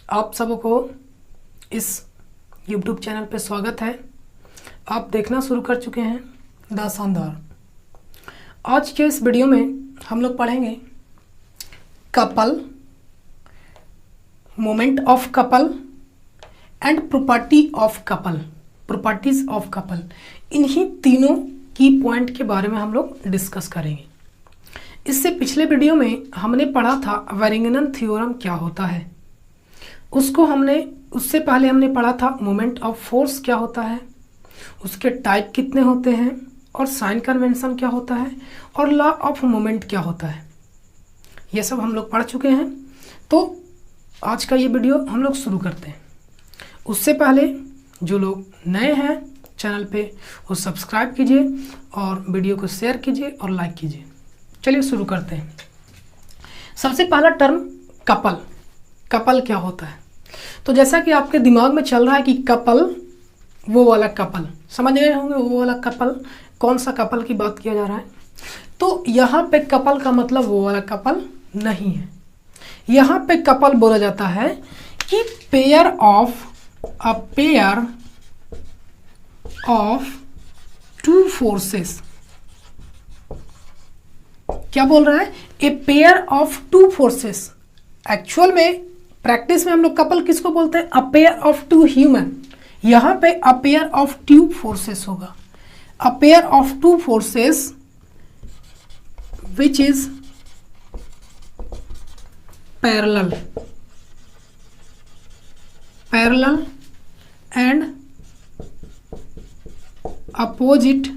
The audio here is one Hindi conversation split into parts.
आप सबको इस YouTube चैनल पे स्वागत है। आप देखना शुरू कर चुके हैं द शानदार। आज के इस वीडियो में हम लोग पढ़ेंगे couple, moment of couple and property of couple, properties of couple. इन्हीं तीनों की पॉइंट के बारे में हम लोग डिस्कस करेंगे। इससे पिछले वीडियो में हमने पढ़ा था वेरिंगटन थ्योरम क्या होता है, उससे पहले हमने पढ़ा था मोमेंट ऑफ फोर्स क्या होता है, उसके टाइप कितने होते हैं, और साइन कन्वेंशन क्या होता है, और लॉ ऑफ मोमेंट क्या होता है। ये सब हम लोग पढ़ चुके हैं। तो आज का ये वीडियो हम लोग शुरू करते हैं। उससे पहले जो लोग नए हैं चैनल पे वो सब्सक्राइब कीजिए और वीडियो को शेयर कीजिए और लाइक कीजिए। चलिए शुरू करते हैं। सबसे पहला टर्म कपल। कपल क्या होता है? तो जैसा कि आपके दिमाग में चल रहा है कि कपल, वो वाला कपल, समझ गए होंगे वो वाला कपल, कौन सा कपल की बात किया जा रहा है। तो यहाँ पे कपल का मतलब वो वाला कपल नहीं है। यहाँ पे कपल बोला जाता है कि पेयर ऑफ टू फोर्सेस। क्या बोल रहा है? A pair of two forces. Actual में प्रैक्टिस में हम लोग कपल किसको बोलते हैं? A pair of two human. यहां पे a pair of two forces होगा। A pair of two forces which is parallel and opposite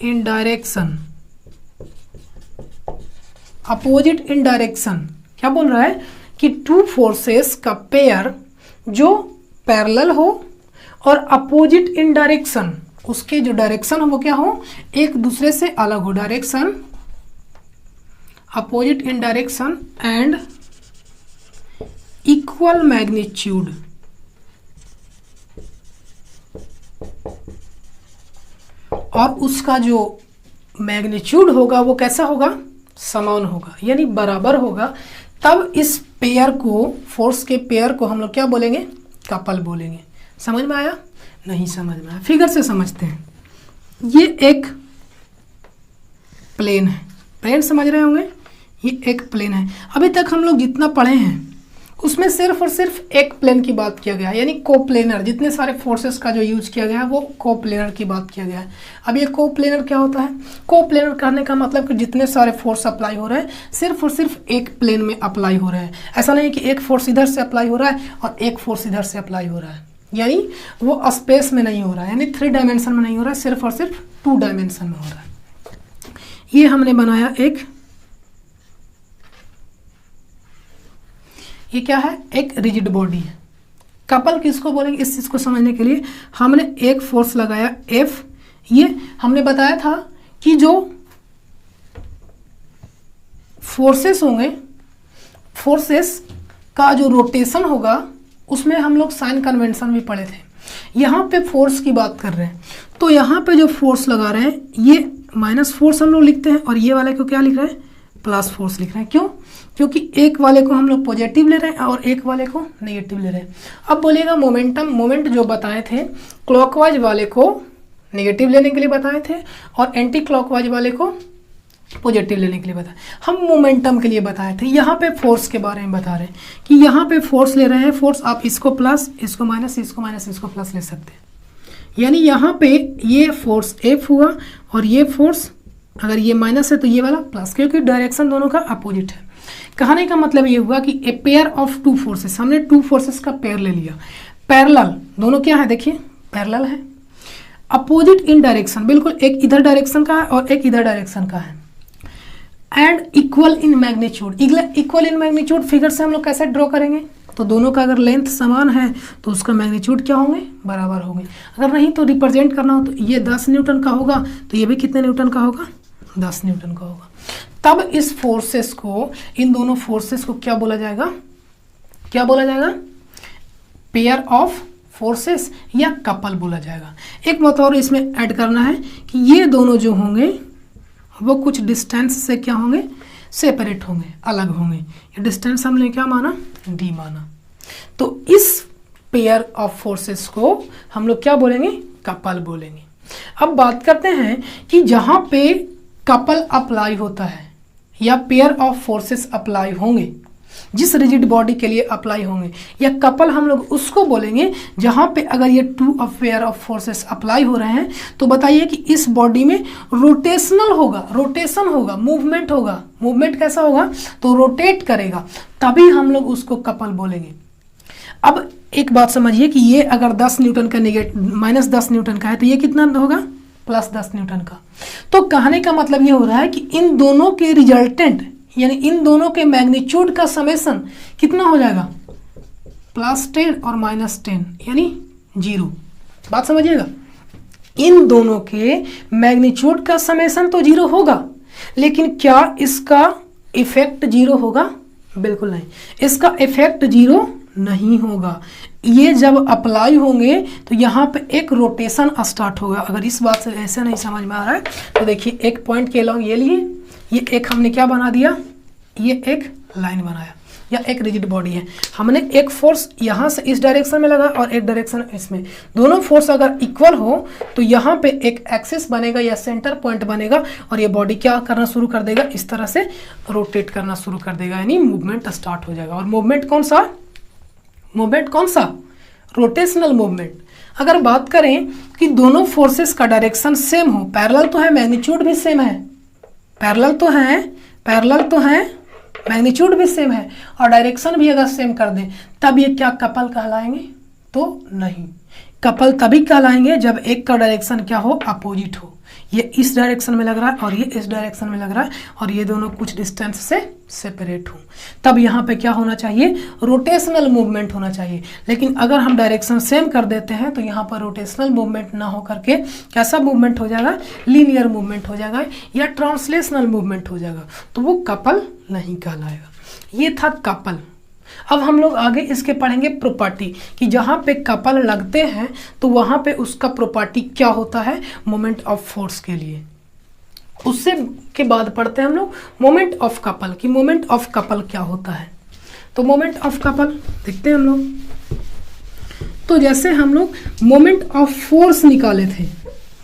in direction. Opposite in direction क्या बोल रहा है कि टू फोर्सेस का पेयर जो पैरेलल हो और अपोजिट इन डायरेक्शन, उसके जो डायरेक्शन हो वो क्या हो? एक दूसरे से अलग हो। Direction opposite in direction and equal magnitude. और उसका जो मैग्नीट्यूड होगा वो कैसा होगा? समान होगा, यानी बराबर होगा। तब इस पेयर को, फोर्स के पेयर को हम लोग क्या बोलेंगे? कपल बोलेंगे। समझ में आया? नहीं समझ में आया? फिगर से समझते हैं। ये एक प्लेन है। प्लेन समझ रहे होंगे? ये एक प्लेन है। अभी तक हम लोग जितना पढ़े हैं उसमें सिर्फ और सिर्फ एक प्लेन की बात किया गया है, यानी कोप्लेनर। जितने सारे फोर्सेस का जो यूज किया गया है वो कोप्लेनर की बात किया गया है। अब ये कोप्लेनर क्या होता है? कोप्लेनर करने का मतलब कि जितने सारे फोर्स अप्लाई हो रहे हैं सिर्फ और सिर्फ एक प्लेन में अप्लाई हो रहे हैं। ऐसा नहीं कि एक फोर्स इधर से अप्लाई हो रहा है और एक फोर्स इधर से अप्लाई हो रहा है, यानी वो स्पेस में नहीं हो रहा है, यानी 3 डायमेंशन में नहीं हो रहा है, सिर्फ और सिर्फ 2 डायमेंशन में हो रहा है। ये हमने बनाया एक, ये क्या है? एक रिजिड बॉडी है। कपल किसको बोलेंगे? इस चीज को समझने के लिए हमने एक फोर्स लगाया F। ये हमने बताया था कि जो फोर्सेस होंगे, फोर्सेस का जो रोटेशन होगा उसमें हम लोग साइन कन्वेंशन भी पढ़े थे। यहाँ पे फोर्स की बात कर रहे हैं तो यहाँ पे जो फोर्स लगा रहे हैं ये माइनस फोर्स हम लोग लिखते हैं और ये वाले को क्या लिख रहे हैं? प्लस फोर्स लिख रहे हैं। क्यों? क्योंकि एक वाले को हम लोग पॉजिटिव ले रहे हैं और एक वाले को नेगेटिव ले रहे हैं। अब बोलिएगा मोमेंटम, मोमेंट जो बताए थे क्लॉकवाइज वाले को नेगेटिव लेने के लिए बताए थे और एंटी क्लॉकवाइज वाले को पॉजिटिव लेने के लिए बताए। हम मोमेंटम के लिए बताए थे। यहाँ पे फोर्स के बारे में बता रहे हैं कि यहाँ पे फोर्स ले रहे हैं। फोर्स आप इसको प्लस, इसको माइनस, इसको माइनस, इसको प्लस ले सकते हैं। यानी यहाँ पे ये फोर्स F हुआ और ये फोर्स, अगर ये माइनस है तो ये वाला प्लस, क्योंकि डायरेक्शन दोनों का अपोजिट है। कहने का मतलब ये हुआ कि ए पेयर ऑफ टू फोर्सेस, हमने टू फोर्सेस का पेयर ले लिया। पैरेलल, दोनों क्या है? देखिए पैरेलल है। अपोजिट इन डायरेक्शन, बिल्कुल एक इधर डायरेक्शन का है और एक इधर डायरेक्शन का है। And equal in magnitude. Equal in magnitude figure से हम लोग कैसे ड्रॉ करेंगे? तो दोनों का अगर लेंथ समान है तो उसका मैग्नीट्यूड क्या होंगे? बराबर होंगे। अगर नहीं तो रिप्रेजेंट करना हो तो ये 10 न्यूटन का होगा तो ये भी कितने न्यूटन का होगा? 10 न्यूटन का होगा। तब इस फोर्सेस को, इन दोनों फोर्सेस को क्या बोला जाएगा? क्या बोला जाएगा? पेयर ऑफ फोर्सेस या कपल बोला जाएगा। एक बात और इसमें ऐड करना है कि ये दोनों जो होंगे वो कुछ डिस्टेंस से क्या होंगे? सेपरेट होंगे, अलग होंगे। ये डिस्टेंस हमने क्या माना, d माना। तो इस पेयर ऑफ फोर्सेस को हम लोग क्या बोलेंगे, कपल बोलेंगे। अब बात करते हैं कि जहां पे कपल अप्लाई होता है या पेयर ऑफ फोर्सेस अप्लाई होंगे, जिस रिजिड बॉडी के लिए अप्लाई होंगे, या कपल हम लोग उसको बोलेंगे जहां पे अगर ये two of pair of forces apply हो रहे हैं तो बताइए कि इस बॉडी में रोटेशनल होगा, रोटेशन होगा, मूवमेंट होगा। मूवमेंट कैसा होगा, तो रोटेट करेगा, तभी हम लोग उसको कपल बोलेंगे। अब एक बात समझिए कि ये अगर 10 न्यूटन का माइनस 10 न्यूटन का है तो ये कितना होगा, प्लस 10 न्यूटन का। तो कहने का मतलब ये हो रहा है कि इन दोनों के रिजल्टेंट यानी इन दोनों के मैग्नीट्यूड का समेशन कितना हो जाएगा, +10 और -10 यानी 0। बात समझिएगा, इन दोनों के मैग्नीट्यूड का समेशन तो 0 होगा, लेकिन क्या इसका इफेक्ट 0 होगा, बिल्कुल नहीं, इसका इफेक्ट 0 नहीं होगा। ये जब अप्लाई होंगे तो यहाँ पे एक रोटेशन स्टार्ट होगा। अगर इस बात से ऐसे नहीं समझ में आ रहा है तो देखिए, एक पॉइंट के अलॉन्ग ये लिए, ये एक हमने क्या बना दिया, ये एक लाइन बनाया या एक रिजिड बॉडी है, हमने एक फोर्स यहाँ से इस डायरेक्शन में लगा और एक डायरेक्शन इसमें, दोनों फोर्स अगर इक्वल हो तो यहाँ पे एक एक्सिस बनेगा या सेंटर पॉइंट बनेगा और ये बॉडी क्या करना शुरू कर देगा, इस तरह से रोटेट करना शुरू कर देगा, यानी मूवमेंट स्टार्ट हो जाएगा। और मूवमेंट कौन सा, मूवमेंट कौन सा, रोटेशनल मूवमेंट। अगर बात करें कि दोनों फोर्सेस का डायरेक्शन सेम हो, पैरेलल तो है, मैग्नीट्यूड भी सेम है, पैरेलल तो है, मैग्नीट्यूड भी सेम है और डायरेक्शन भी अगर सेम कर दें, तब ये क्या कपल कहलाएंगे, तो नहीं। कपल तभी कहलाएंगे जब एक का डायरेक्शन क्या हो, अपोजिट हो। ये इस डायरेक्शन में लग रहा है और ये इस डायरेक्शन में लग रहा है और ये दोनों कुछ डिस्टेंस से सेपरेट हो, तब यहाँ पे क्या होना चाहिए, रोटेशनल मूवमेंट होना चाहिए। लेकिन अगर हम डायरेक्शन सेम कर देते हैं तो यहाँ पर रोटेशनल मूवमेंट ना हो करके कैसा मूवमेंट हो जाएगा, लीनियर मूवमेंट हो जाएगा या ट्रांसलेशनल मूवमेंट हो जाएगा, तो वो कपल नहीं कहलाएगा। ये था कपल। अब हम लोग आगे इसके पढ़ेंगे प्रॉपर्टी, कि जहाँ पे कपल लगते हैं तो वहाँ पे उसका प्रॉपर्टी क्या होता है मोमेंट ऑफ फोर्स के लिए। उससे के बाद पढ़ते हैं हम लोग मोमेंट ऑफ कपल, कि मोमेंट ऑफ कपल क्या होता है। तो मोमेंट ऑफ कपल देखते हैं हम लोग। तो जैसे हम लोग मोमेंट ऑफ फोर्स निकाले थे,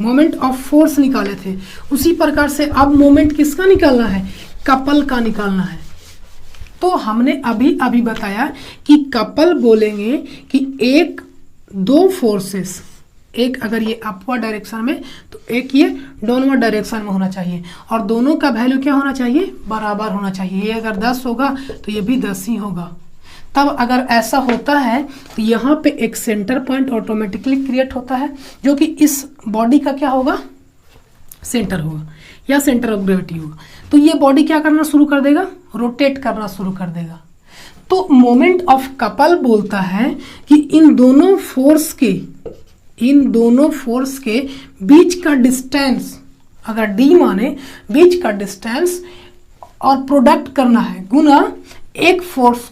मोमेंट ऑफ फोर्स निकाले थे, उसी प्रकार से अब मोमेंट किसका निकालना है, कपल का निकालना है। तो हमने अभी बताया कि कपल बोलेंगे कि एक दो फोर्सेस, एक अगर ये अपवर्ड डायरेक्शन में तो एक ये डाउनवर्ड डायरेक्शन में होना चाहिए और दोनों का वैल्यू क्या होना चाहिए, बराबर होना चाहिए। ये अगर 10 होगा तो ये भी 10 ही होगा। तब अगर ऐसा होता है तो यहाँ पे एक सेंटर पॉइंट ऑटोमेटिकली क्रिएट होता है, जो कि इस बॉडी का क्या होगा, सेंटर होगा या सेंटर ऑफ ग्रेविटी होगा। तो ये बॉडी क्या करना शुरू कर देगा, रोटेट करना शुरू कर देगा। तो मोमेंट ऑफ कपल बोलता है कि इन दोनों फोर्स के बीच का डिस्टेंस, अगर d माने बीच का डिस्टेंस और प्रोडक्ट करना है गुना एक फोर्स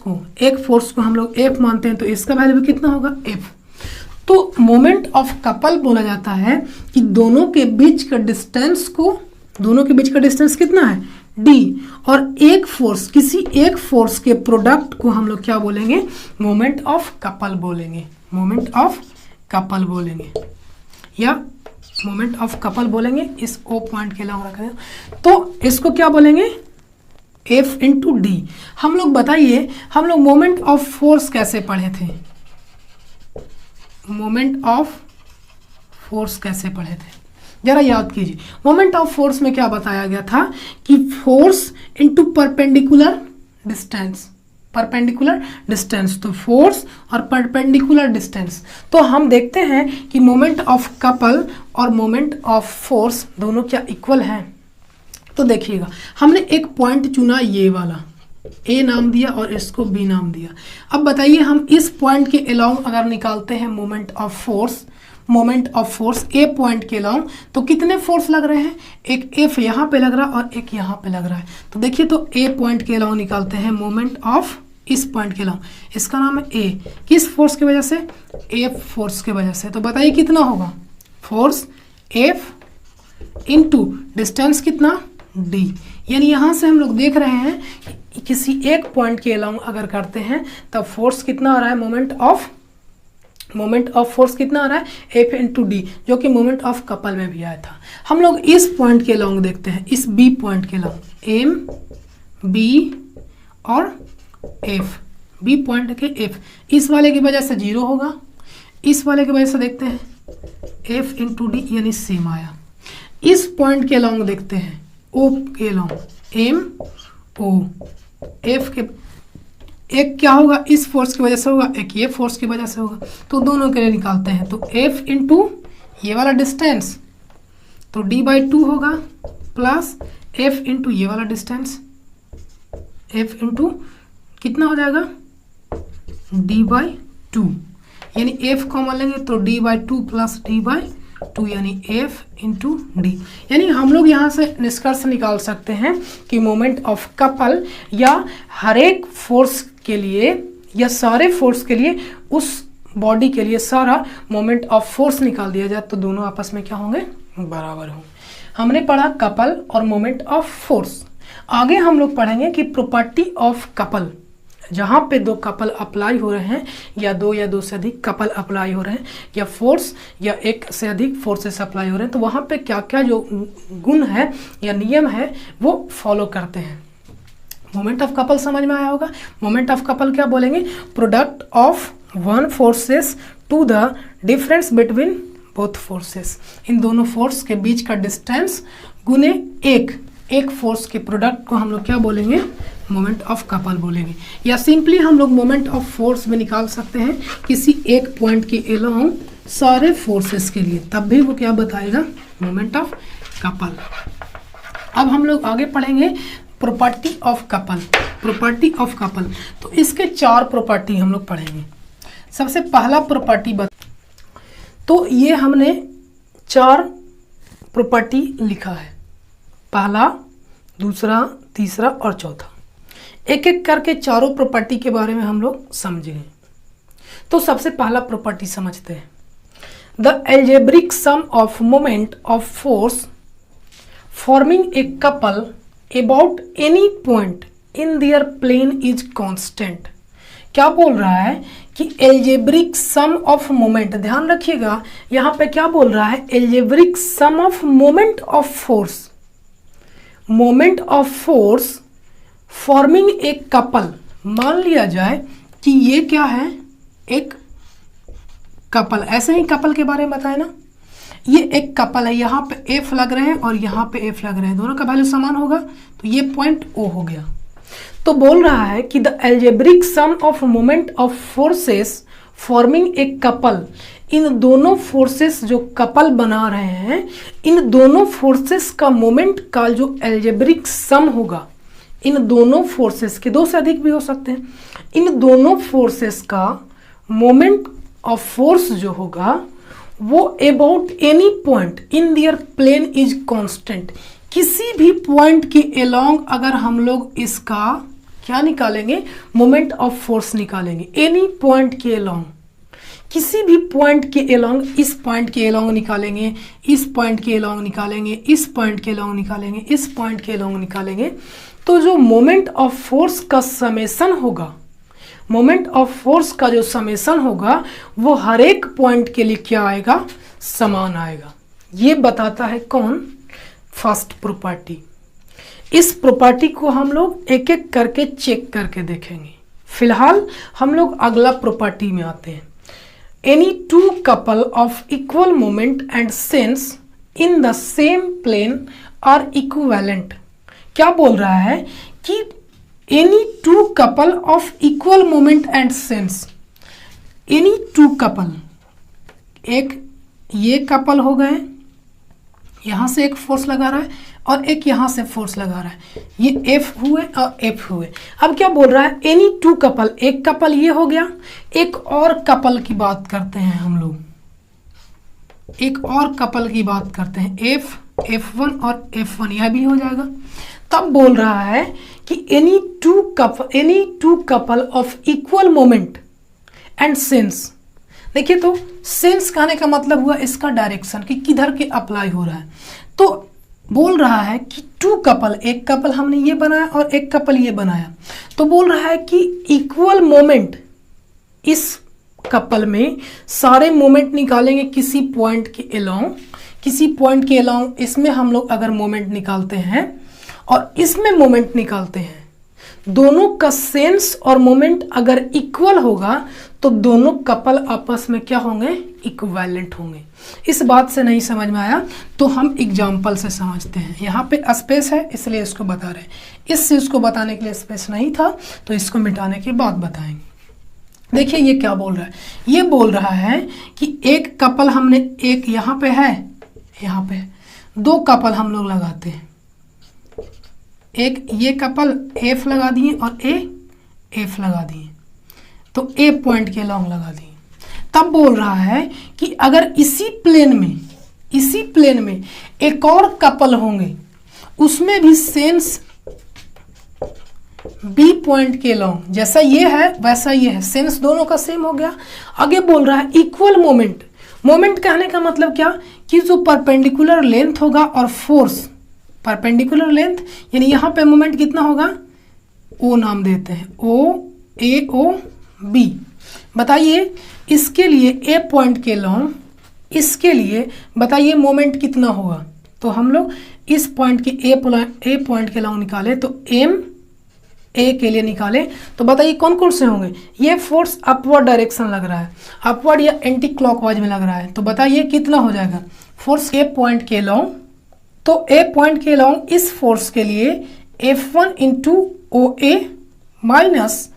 को हम लोग F मानते हैं, तो इसका वैल्यू भी कितना होगा, F। तो मोमेंट ऑफ कपल बोला जाता है कि दोनों के बीच का डिस्टेंस कितना है, d, और एक फोर्स, किसी एक फोर्स के प्रोडक्ट को हम लोग क्या बोलेंगे, मोमेंट ऑफ कपल बोलेंगे, मोमेंट ऑफ कपल बोलेंगे या मोमेंट ऑफ कपल बोलेंगे। इस O पॉइंट के अलावा रखें तो इसको क्या बोलेंगे, F इंटू डी। हम लोग बताइए, हम लोग मोमेंट ऑफ फोर्स कैसे पढ़े थे, मोमेंट ऑफ फोर्स कैसे पढ़े थे, जरा याद कीजिए। मोमेंट ऑफ फोर्स में क्या बताया गया था कि फोर्स इंटू परपेंडिकुलर डिस्टेंस, तो फोर्स और परपेंडिकुलर डिस्टेंस। तो हम देखते हैं कि मोमेंट ऑफ कपल और मोमेंट ऑफ फोर्स दोनों क्या इक्वल हैं। तो देखिएगा, हमने एक पॉइंट चुना, ये वाला A नाम दिया और इसको B नाम दिया। अब बताइए, हम इस पॉइंट के अलाउंग अगर निकालते हैं moment of force A point के अलाउंग, तो कितने फोर्स लग रहे हैं, एक F यहाँ पे लग रहा है और एक यहाँ पे लग रहा है। तो देखिए, तो A पॉइंट के अलाउंग निकालते हैं मोमेंट ऑफ इस पॉइंट के अलाउंग, इसका नाम है A। किस फोर्स की वजह से, F फोर्स की वजह से। तो बताइए कितना होगा, फोर्स F इंटू डिस्टेंस कितना D, यानी यहाँ से हम लोग देख रहे हैं कि किसी एक पॉइंट के अलोंग अगर करते हैं तब फोर्स कितना आ रहा है, मोमेंट ऑफ फोर्स कितना आ रहा है, F इंटू डी, जो कि मोमेंट ऑफ कपल में भी आया था। हम लोग इस पॉइंट के अलोंग देखते हैं, इस बी पॉइंट के अलोंग, एम बी और एफ, बी पॉइंट के एफ, इस वाले की वजह से 0 होगा, इस वाले की वजह से देखते हैं F इंटू डी यानी सेम आया। इस पॉइंट के अलोंग देखते हैं, O के अलोंग, एम ओ, एफ के एक क्या होगा, इस फोर्स की वजह से होगा, एक ये फोर्स की वजह से होगा, तो दोनों के लिए निकालते हैं। तो F इंटू ये वाला डिस्टेंस तो d/2 होगा प्लस F इंटू ये वाला डिस्टेंस, F इंटू कितना हो जाएगा, d/2, यानी F कॉमन लेंगे तो d/2 प्लस d/2 यानी F इंटू डी। यानी हम लोग यहाँ से निष्कर्ष निकाल सकते हैं कि मोमेंट ऑफ कपल या हर एक फोर्स के लिए या सारे फोर्स के लिए, उस बॉडी के लिए सारा मोमेंट ऑफ फोर्स निकाल दिया जाए तो दोनों आपस में क्या होंगे, बराबर होंगे। हमने पढ़ा कपल और मोमेंट ऑफ फोर्स। आगे हम लोग पढ़ेंगे कि प्रॉपर्टी ऑफ कपल, जहाँ पे दो कपल अप्लाई हो रहे हैं या दो से अधिक कपल अप्लाई हो रहे हैं या फोर्स या एक से अधिक फोर्सेस अप्लाई हो रहे हैं, तो वहाँ पे क्या क्या जो गुण है या नियम है वो फॉलो करते हैं। मोमेंट ऑफ कपल समझ में आया होगा। मोमेंट ऑफ कपल क्या बोलेंगे, product of one forces to the difference between both forces, इन दोनों फोर्स के बीच का डिस्टेंस गुने एक फोर्स के प्रोडक्ट को हम लोग क्या बोलेंगे, मोमेंट ऑफ कपल बोलेंगे। या सिंपली हम लोग मोमेंट ऑफ फोर्स में निकाल सकते हैं किसी एक पॉइंट के अलोंग सारे फोर्सेस के लिए, तब भी वो क्या बताएगा, मोमेंट ऑफ कपल। अब हम लोग आगे पढ़ेंगे property of couple. Property of couple तो इसके 4 प्रॉपर्टी हम लोग पढ़ेंगे। सबसे पहला प्रॉपर्टी तो ये हमने 4 प्रॉपर्टी लिखा है, पहला, दूसरा, तीसरा और चौथा। एक एक करके चारों प्रॉपर्टी के बारे में हम लोग समझेंगे। तो सबसे पहला प्रॉपर्टी समझते हैं, the algebraic sum of moment of force forming a couple about any point in their plane is constant. क्या बोल रहा है कि एल्जेब्रिक सम ऑफ मोमेंट, ध्यान रखिएगा यहाँ पे क्या बोल रहा है, algebraic sum of moment of force, moment of force forming एक कपल। मान लिया जाए कि ये क्या है, एक कपल, ऐसे ही कपल के बारे में बताए ना, ये एक कपल है, यहाँ पे F लग रहे हैं और यहाँ पे F लग रहे हैं, दोनों का वैल्यू समान होगा तो ये पॉइंट O हो गया। तो बोल रहा है कि the algebraic sum of moment of forces forming a couple, इन दोनों फोर्सेस जो कपल बना रहे हैं, इन दोनों फोर्सेस का मोमेंट का जो एल्जेब्रिक सम होगा, इन दोनों फोर्सेस के, 2 से अधिक भी हो सकते हैं, इन दोनों फोर्सेस का मोमेंट ऑफ फोर्स जो होगा वो about any point in their plane is constant. किसी भी पॉइंट के अलोंग अगर हम लोग इसका क्या निकालेंगे, मोमेंट ऑफ फोर्स निकालेंगे, एनी पॉइंट के अलोंग, किसी भी पॉइंट के अलोंग, इस पॉइंट के अलोंग निकालेंगे, इस पॉइंट के अलोंग निकालेंगे, इस पॉइंट के अलोंग निकालेंगे, इस पॉइंट के अलोंग निकालेंगे, तो जो मोमेंट ऑफ फोर्स का समेसन होगा, मोमेंट ऑफ फोर्स का जो समेसन होगा वो हर एक पॉइंट के लिए क्या आएगा, समान आएगा। ये बताता है कौन, फर्स्ट प्रॉपर्टी। इस प्रॉपर्टी को हम लोग एक एक करके चेक करके देखेंगे। फिलहाल हम लोग अगला प्रॉपर्टी में आते हैं। Any two couple of equal moment and sense in the same plane are equivalent. क्या बोल रहा है कि any two couple of equal moment and sense, any two couple, एक ये कपल हो गए, यहां से एक फोर्स लगा रहा है और एक यहां से फोर्स लगा रहा है, ये F हुए और F हुए। अब क्या बोल रहा है, एनी टू कपल, एक कपल ये हो गया, एक और कपल की बात करते हैं हम लोग, एक और कपल की बात करते हैं, F1 और F1, यह भी हो जाएगा। तब बोल रहा है कि any two couple of equal moment and sense. देखिए तो सेंस कहने का मतलब हुआ इसका डायरेक्शन कि किधर के अप्लाई हो रहा है। तो बोल रहा है कि टू कपल, एक कपल हमने ये बनाया और एक कपल ये बनाया, तो बोल रहा है कि इक्वल मोमेंट इस कपल में सारे मोमेंट निकालेंगे किसी पॉइंट के अलोंग, किसी पॉइंट के अलोंग इसमें हम लोग अगर मोमेंट निकालते हैं और इसमें मोमेंट निकालते हैं, दोनों का सेंस और मोमेंट अगर इक्वल होगा तो दोनों कपल आपस में क्या होंगे, इक्विवेलेंट होंगे। इस बात से नहीं समझ में आया तो हम एग्जाम्पल से समझते हैं। यहाँ पे स्पेस है इसलिए इसको बता रहे हैं, इस चीज को बताने के लिए स्पेस नहीं था तो इसको मिटाने के बाद बताएंगे। देखिए ये क्या बोल रहा है, ये बोल रहा है कि एक कपल हमने, एक यहाँ पे है, यहाँ पे दो कपल हम लोग लगाते हैं, एक ये कपल एफ लगा दिए और एफ लगा दिए, तो ए पॉइंट के लॉन्ग लगा दिए। तब बोल रहा है कि अगर इसी प्लेन में एक और कपल होंगे, उसमें भी सेंस बी पॉइंट के लॉन्ग, जैसा ये है वैसा ये है, सेंस दोनों का सेम हो गया। आगे बोल रहा है इक्वल मोमेंट, मोमेंट कहने का मतलब क्या कि जो परपेंडिकुलर लेंथ होगा और फोर्स, परपेंडिकुलर लेंथ यानी यहाँ पे मोमेंट कितना होगा, ओ नाम देते हैं, ओ ए ओ बी। बताइए इसके लिए ए पॉइंट के लॉन्ग, इसके लिए बताइए मोमेंट कितना होगा, तो हम लोग इस पॉइंट के ए पॉइंट के लॉन्ग निकाले तो एम ए के लिए निकाले तो बताइए कौन कौन से होंगे। ये फोर्स अपवर्ड डायरेक्शन लग रहा है, अपवर्ड या एंटी क्लॉकवाइज में लग रहा है, तो बताइए कितना हो जाएगा फोर्स ए पॉइंट के लॉन्ग, तो ए पॉइंट के लॉन्ग इस फोर्स के लिए F1 into O A minus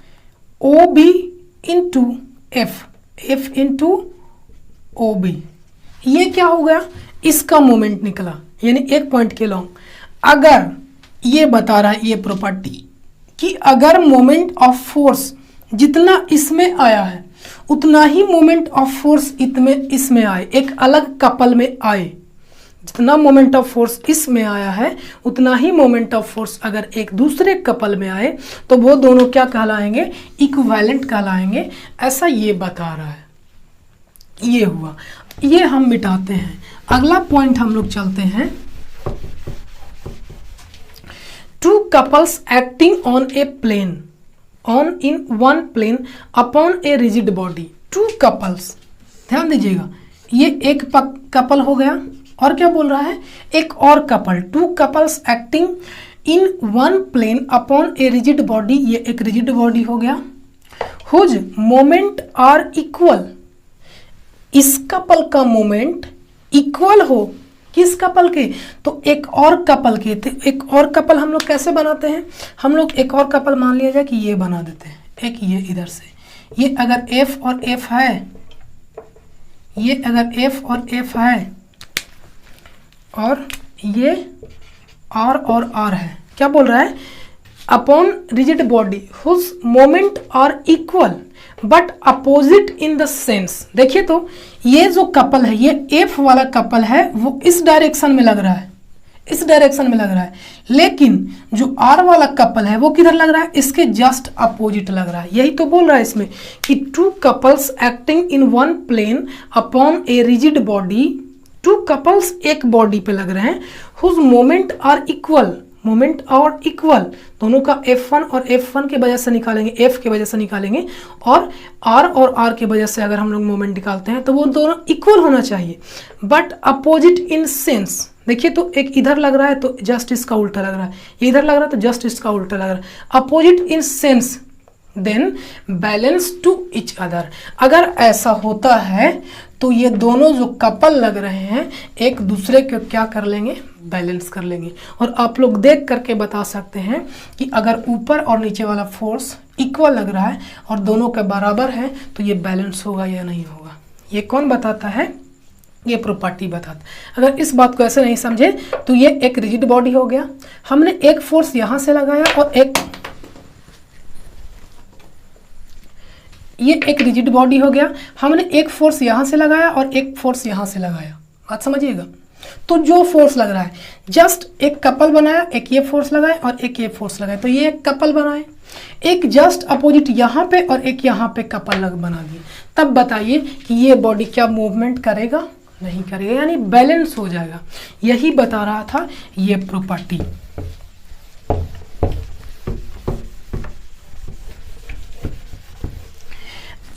O B into F into O B. ये क्या हो गया, इसका मोमेंट निकला, यानी एक पॉइंट के लॉन्ग। अगर ये बता रहा है ये प्रॉपर्टी कि अगर मोमेंट ऑफ फोर्स जितना इसमें आया है उतना ही मोमेंट ऑफ फोर्स इसमें आए, एक अलग कपल में आए, जितना मोमेंट ऑफ फोर्स इसमें आया है उतना ही मोमेंट ऑफ फोर्स अगर एक दूसरे कपल में आए तो वो दोनों क्या कहलाएंगे, इक्विवेलेंट कहलाएंगे। ऐसा ये बता रहा है। ये हुआ, ये हम मिटाते हैं। अगला पॉइंट हम लोग चलते हैं, two couples acting on a plane, on in one plane upon a rigid body. Two couples, ध्यान दीजिएगा, ये एक कपल हो गया और क्या बोल रहा है, एक और couple, two couples acting in one plane upon a rigid body, ये एक रिजिड बॉडी हो गया, हुज मोमेंट आर इक्वल, इस कपल का मोमेंट इक्वल हो किस कपल के, तो एक और कपल के। तो एक और कपल हम लोग कैसे बनाते हैं, हम लोग एक और कपल मान लिया जाए कि ये बना देते हैं, एक ये इधर से, ये अगर F और F है, ये अगर F और F है और ये R और R है, क्या बोल रहा है, upon rigid body whose moment are equal but opposite in the sense. देखिए तो ये जो कपल है, ये F वाला कपल है, वो इस डायरेक्शन में लग रहा है, इस डायरेक्शन में लग रहा है, लेकिन जो R वाला कपल है वो किधर लग रहा है, इसके जस्ट अपोजिट लग रहा है। यही तो बोल रहा है इसमें कि two couples acting in one plane upon a rigid body, two couples एक बॉडी पे लग रहे हैं, whose moment are equal, moment are equal, दोनों का F1 और F1 के वजह से निकालेंगे, F के वजह से निकालेंगे, और R के वजह से अगर हम लोग मोमेंट निकालते हैं तो वो दोनों इक्वल होना चाहिए, बट अपोजिट इन सेंस। देखिए तो एक इधर लग रहा है तो जस्ट इसका उल्टा लग रहा है, ये इधर लग रहा है तो जस्ट इसका उल्टा लग रहा है, opposite in sense, then balance to each other. अगर ऐसा होता है तो ये दोनों जो कपल लग रहे हैं एक दूसरे को क्या कर लेंगे, बैलेंस कर लेंगे। और आप लोग देख करके बता सकते हैं कि अगर ऊपर और नीचे वाला फोर्स इक्वल लग रहा है और दोनों के बराबर है तो ये बैलेंस होगा या नहीं होगा। ये कौन बताता है, ये प्रॉपर्टी बताता है। अगर इस बात को ऐसे नहीं समझे तो ये एक रिजिड बॉडी हो गया, हमने एक फोर्स यहाँ से लगाया और ये एक रिजिड बॉडी हो गया, हमने एक फोर्स यहाँ से लगाया और एक फोर्स यहाँ से लगाया, बात समझिएगा। तो जो फोर्स लग रहा है, जस्ट एक कपल बनाया, एक ये फोर्स लगाए और एक ये फोर्स लगाए, तो ये एक कपल बनाए, एक जस्ट अपोजिट यहाँ पे और एक यहाँ पे कपल बना दिए। तब बताइए कि ये बॉडी क्या मूवमेंट करेगा, नहीं करेगा, यानी बैलेंस हो जाएगा। यही बता रहा था ये प्रॉपर्टी।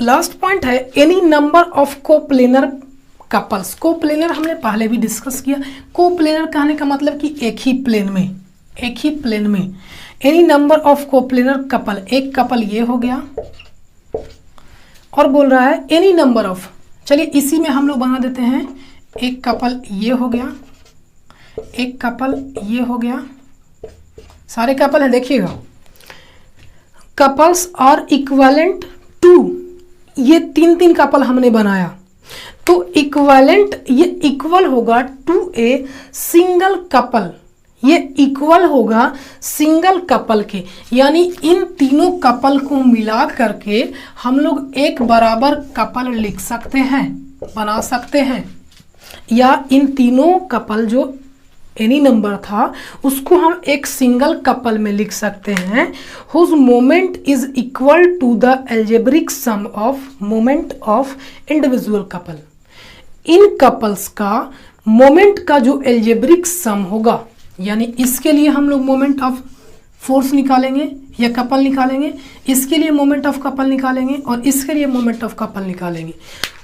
लास्ट पॉइंट है any number of coplanar couples. Coplanar हमने पहले भी डिस्कस किया। कोप्लेनर कहने का मतलब कि एक ही प्लेन में any number of coplanar couple, एक कपल ये हो गया और बोल रहा है एनी नंबर ऑफ, चलिए इसी में हम लोग बना देते हैं, एक कपल ये हो गया, एक कपल ये हो गया, सारे कपल हैं देखिएगा। कपल्स आर इक्विवेलेंट टू, ये तीन कपल हमने बनाया, तो इक्विवेलेंट ये इक्वल होगा टू ए सिंगल कपल, ये इक्वल होगा सिंगल कपल के, यानी इन तीनों कपल को मिला करके हम लोग एक बराबर कपल लिख सकते हैं, बना सकते हैं। या इन तीनों कपल जो एनी नंबर था उसको हम एक सिंगल कपल में लिख सकते हैं, whose moment is equal to the algebraic sum of moment of individual couple. इन कपल्स का मोमेंट का जो एल्जेब्रिक सम होगा, यानी इसके लिए हम लोग मोमेंट ऑफ फोर्स निकालेंगे या कपल निकालेंगे, इसके लिए मोमेंट ऑफ कपल निकालेंगे और इसके लिए मोमेंट ऑफ कपल निकालेंगे।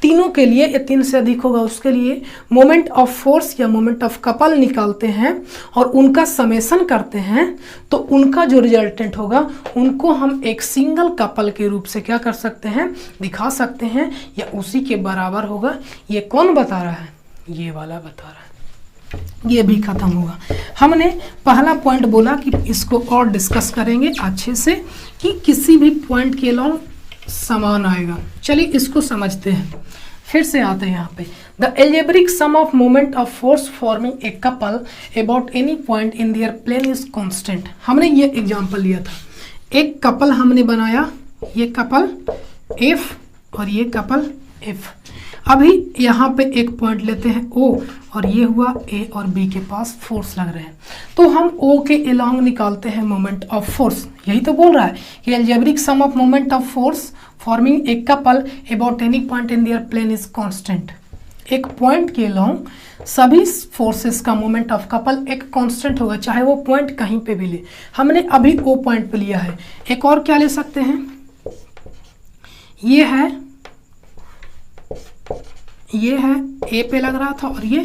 तीनों के लिए या तीन से अधिक होगा उसके लिए मोमेंट ऑफ फोर्स या मोमेंट ऑफ कपल निकालते हैं और उनका समेशन करते हैं, तो उनका जो रिजल्टेंट होगा उनको हम एक सिंगल कपल के रूप से क्या कर सकते हैं, दिखा सकते हैं, या उसी के बराबर होगा। ये कौन बता रहा है, ये वाला बता रहा है। ये भी खत्म हुआ। हमने पहला पॉइंट बोला कि इसको और डिस्कस करेंगे अच्छे से कि किसी भी पॉइंट के अलॉन्ग समान आएगा। चलिए इसको समझते हैं, फिर से आते हैं यहाँ पे। The algebraic sum of moment of force forming a couple about any point in their plane is constant. हमने ये एग्जांपल लिया था, एक कपल हमने बनाया, ये कपल एफ और ये कपल एफ। अभी यहाँ पे एक पॉइंट लेते हैं O, और ये हुआ A और B के पास फोर्स लग रहे हैं, तो हम O के अलॉन्ग निकालते हैं मोमेंट ऑफ फोर्स। यही तो बोल रहा है कि algebraic sum of moment of force forming a couple about any point in their plane is constant. एक पॉइंट के अलॉन्ग सभी फोर्सेस का मोमेंट ऑफ कपल एक कांस्टेंट होगा, चाहे वो पॉइंट कहीं पे भी ले। हमने अभी O पॉइंट पे लिया है, एक और क्या ले सकते हैं, ये है A पे लग रहा था और ये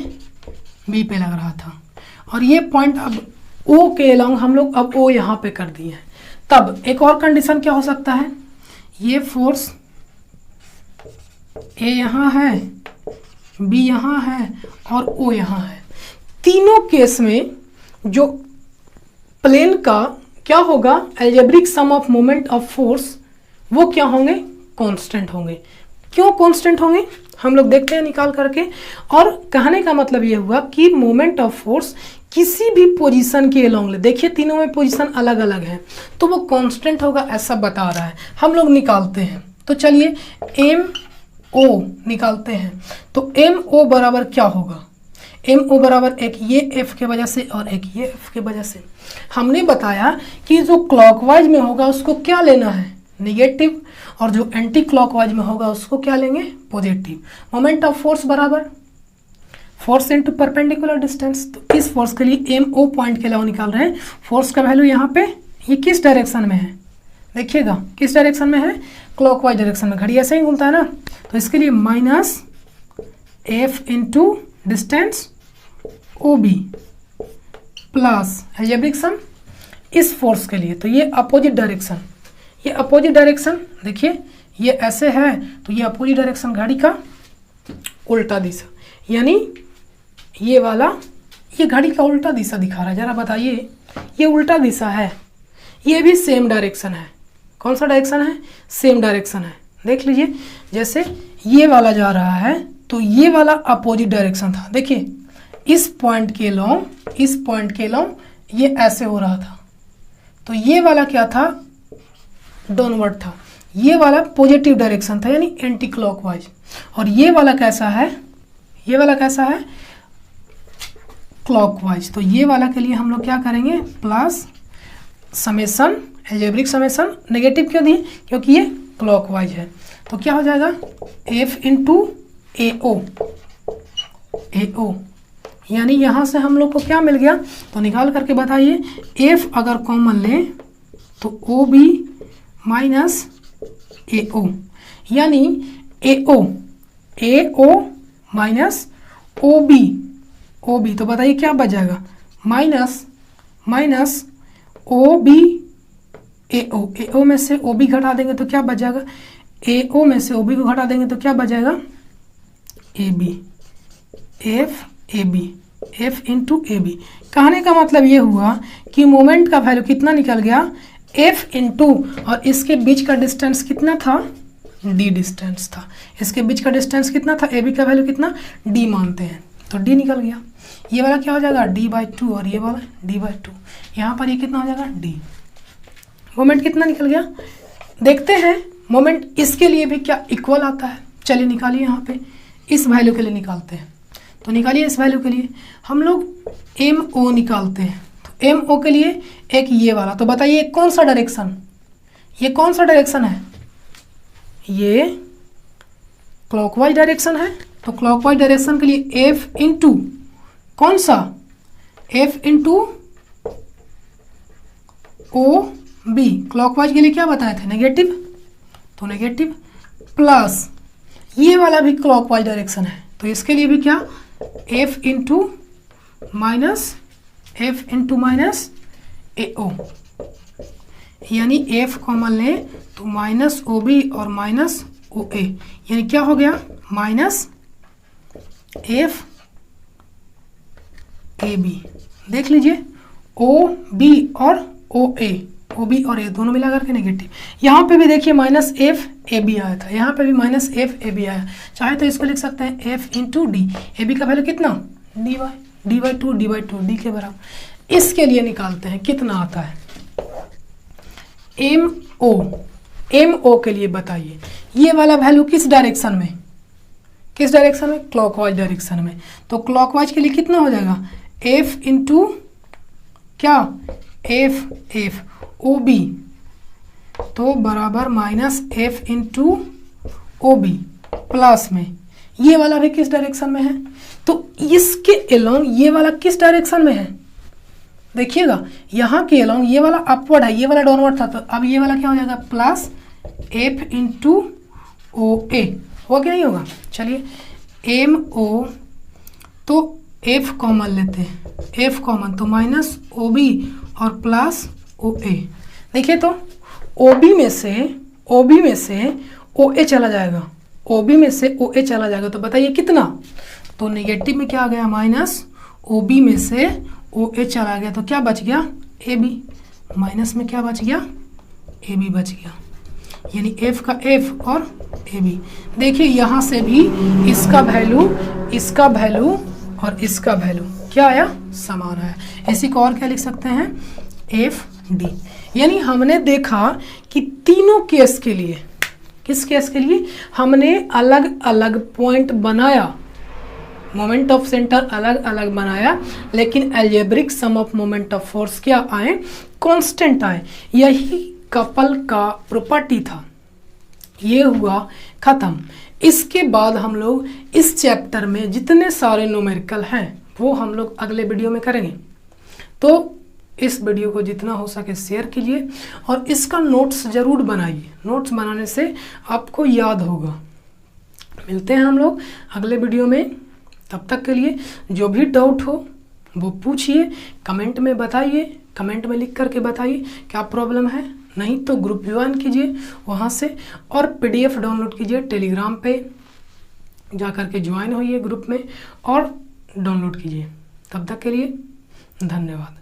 B पे लग रहा था, और ये पॉइंट अब O के अलॉन्ग हम लोग अब O यहाँ पे कर दिए हैं। तब एक और कंडीशन क्या हो सकता है, ये फोर्स A यहाँ है, B यहाँ है और O यहाँ है। तीनों केस में जो प्लेन का क्या होगा, algebraic sum of moment of force, वो क्या होंगे, कांस्टेंट होंगे। क्यों कांस्टेंट होंगे हम लोग देखते हैं निकाल करके। और कहने का मतलब ये हुआ कि मोमेंट ऑफ फोर्स किसी भी पोजीशन के अलॉन्ग ले, देखिए तीनों में पोजीशन अलग अलग है, तो वो कांस्टेंट होगा ऐसा बता रहा है। हम लोग निकालते हैं, तो चलिए MO निकालते हैं। तो MO बराबर क्या होगा, MO बराबर एक ये F के वजह से और एक ये F के वजह से। हमने बताया कि जो क्लॉकवाइज में होगा उसको क्या लेना है, नेगेटिव, और जो एंटी क्लॉकवाइज में होगा उसको क्या लेंगे, पॉजिटिव। मोमेंट ऑफ फोर्स बराबर फोर्स इनटू परपेंडिकुलर डिस्टेंस। तो इस फोर्स के लिए MO पॉइंट के अलावा निकाल रहे हैं। फोर्स का वैल्यू यहाँ पे ये किस डायरेक्शन में है, देखिएगा किस डायरेक्शन में है, क्लॉकवाइज डायरेक्शन में। घड़ी ऐसे ही घूमता है ना, तो इसके लिए minus F into distance OB plus algebraic sum इस फोर्स के लिए, तो ये अपोजिट डायरेक्शन, ये अपोजिट डायरेक्शन देखिए ये ऐसे है, तो ये अपोजिट डायरेक्शन घड़ी का उल्टा दिशा, यानी ये वाला ये घड़ी का उल्टा दिशा दिखा रहा है। जरा बताइए, ये उल्टा दिशा है, ये भी सेम डायरेक्शन है। कौन सा डायरेक्शन है, सेम डायरेक्शन है। देख लीजिए जैसे ये वाला जा रहा है तो ये वाला अपोजिट डायरेक्शन था। देखिए इस पॉइंट के लॉन्ग ये ऐसे हो रहा था, तो ये वाला क्या था, डाउनवर्ड था, ये वाला पॉजिटिव डायरेक्शन था यानी एंटी क्लॉकवाइज। और ये वाला कैसा है, ये वाला कैसा है, क्लॉकवाइज। तो ये वाला के लिए हम लोग क्या करेंगे, plus summation, algebraic summation. Negative क्यों दिए, क्योंकि ये क्लॉकवाइज है। तो क्या हो जाएगा, F इंटू AO AO, यानी यहाँ से हम लोग को क्या मिल गया, तो निकाल करके बताइए। F अगर कॉमन लें तो OB माइनस AO, यानी AO माइनस OB, तो बताइए क्या बच जाएगा, माइनस OB AO में से OB घटा देंगे तो क्या बच जाएगा, AO में से OB को घटा देंगे तो क्या बच जाएगा, AB, F इंटू AB। कहने का मतलब ये हुआ कि मोमेंट का वैल्यू कितना निकल गया, F इंटू, और इसके बीच का डिस्टेंस कितना था, D डिस्टेंस था। इसके बीच का डिस्टेंस कितना था, AB का वैल्यू कितना, D मानते हैं, तो D निकल गया। ये वाला क्या हो जाएगा, D/2, और ये वाला D/2। यहाँ पर ये कितना हो जाएगा, D। मोमेंट कितना निकल गया, देखते हैं मोमेंट इसके लिए भी क्या इक्वल आता है। चलिए निकालिए, यहाँ पे इस वैल्यू के लिए निकालते हैं, तो निकालिए इस वैल्यू के लिए हम लोग MO निकालते हैं। तो MO के लिए एक ये वाला, तो बताइए कौन सा डायरेक्शन, ये कौन सा डायरेक्शन है, ये क्लॉकवाइज डायरेक्शन है। तो क्लॉकवाइज डायरेक्शन के लिए F इंटू कौन सा, F इंटू OB, क्लॉकवाइज के लिए क्या बताए थे, नेगेटिव, तो नेगेटिव प्लस ये वाला भी क्लॉकवाइज डायरेक्शन है, तो इसके लिए भी क्या, F इंटू माइनस AO, यानी F कॉमन लें तो माइनस OB और माइनस OA, यानी क्या हो गया, माइनस FAB। देख लीजिए OB और OB और A दोनों मिला करके नेगेटिव। यहाँ पे भी देखिए माइनस FAB आया था, यहाँ पे भी माइनस FAB आया। चाहे तो इसको लिख सकते हैं F इंटू D, AB का वैल्यू कितना, D/2 D के बराबर। इसके लिए निकालते हैं कितना आता है, MO के लिए बताइए ये वाला वैल्यू किस डायरेक्शन में, क्लॉकवाइज डायरेक्शन में। तो क्लॉकवाइज के लिए कितना हो जाएगा, F इंटू क्या, F OB, तो बराबर minus F into OB plus में ये वाला भी किस डायरेक्शन में है, तो इसके अलोंग ये वाला किस डायरेक्शन में है, देखिएगा यहाँ के अलोंग ये वाला अपवर्ड है, ये वाला डाउनवर्ड था, तो अब ये वाला क्या हो जाएगा, प्लस F इंटू OA, होगा कि नहीं होगा। चलिए MO, तो F कॉमन लेते हैं, F कॉमन तो माइनस OB और प्लस OA। देखिए तो OB में से OA चला जाएगा, OB में से OA चला जाएगा, तो बताइए कितना, तो नेगेटिव में क्या आ गया, माइनस OB में से OA चला गया, तो क्या बच गया, AB, माइनस में क्या बच गया, AB बच गया, यानी F का F और AB। देखिए यहाँ से भी इसका वैल्यू और इसका वैल्यू क्या आया, समान आया। इसी को और क्या लिख सकते हैं, FD। यानी हमने देखा कि तीनों केस के लिए, किस केस के लिए, हमने अलग अलग पॉइंट बनाया, मोमेंट ऑफ सेंटर अलग अलग बनाया, लेकिन algebraic sum of moment of force क्या आए, कांस्टेंट आए। यही कपल का प्रॉपर्टी था। ये हुआ खत्म। इसके बाद हम लोग इस चैप्टर में जितने सारे न्यूमेरिकल हैं वो हम लोग अगले वीडियो में करेंगे। तो इस वीडियो को जितना हो सके शेयर कीजिए और इसका नोट्स ज़रूर बनाइए। नोट्स बनाने से आपको याद होगा। मिलते हैं हम लोग अगले वीडियो में। तब तक के लिए जो भी डाउट हो वो पूछिए, कमेंट में बताइए, कमेंट में लिख करके बताइए क्या प्रॉब्लम है। नहीं तो ग्रुप ज्वाइन कीजिए वहाँ से, और PDF डाउनलोड कीजिए, टेलीग्राम पे जा करके ज्वाइन होइए ग्रुप में और डाउनलोड कीजिए। तब तक के लिए धन्यवाद।